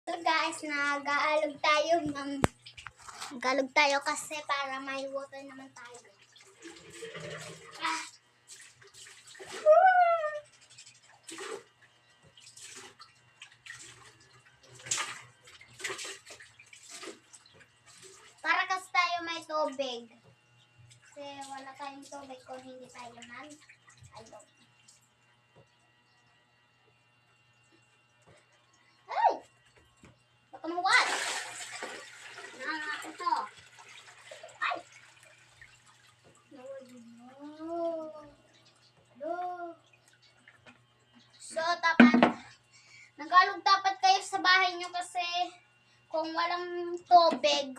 So guys, nag-aalog tayo kasi para may water naman tayo. Ah. Para kasi tayo may tubig. Kasi wala tayong tubig kung hindi tayo nag-alog. Ay! Baka mawad! Nakakapit ito. Ay! Nawad mo. Hello. So, nag-alog dapat kayo sa bahay nyo kasi kung walang tubig,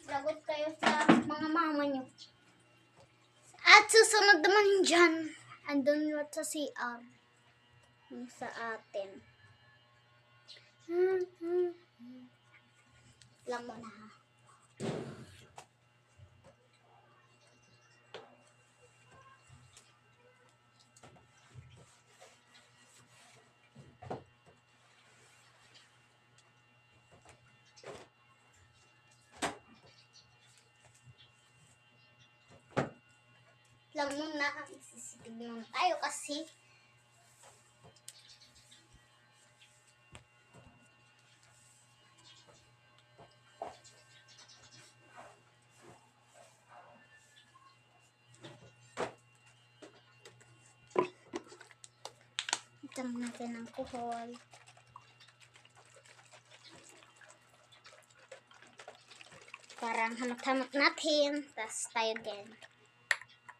lagot kayo sa mga mama nyo. At susunod naman dyan, andun sa CR. Yung sa atin. Lang mo na ha. Lang muna, isisipid naman tayo kasi ito natin ang kuhol. Parang hanap-hanap natin, tas tayo din.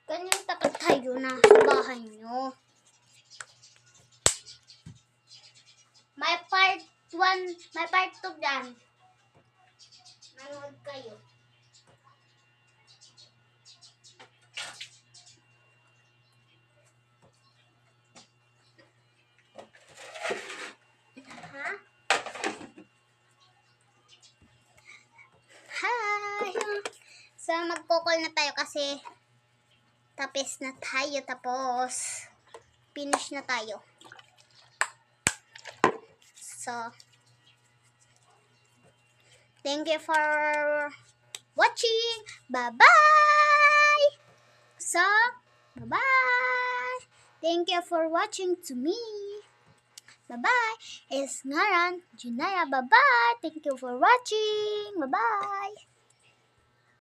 Ganyan tapat tayo na sa bahay nyo. May part 1, may part 2 dyan. Manood kayo. Ha? Hi! So, magkukol na tayo kasi tapos na tayo, tapos finish na tayo. So, thank you for watching. Bye-bye! So, bye-bye! Thank you for watching to me. Bye-bye! It's Ngaran Junaya. Bye-bye! Thank you for watching. Bye-bye!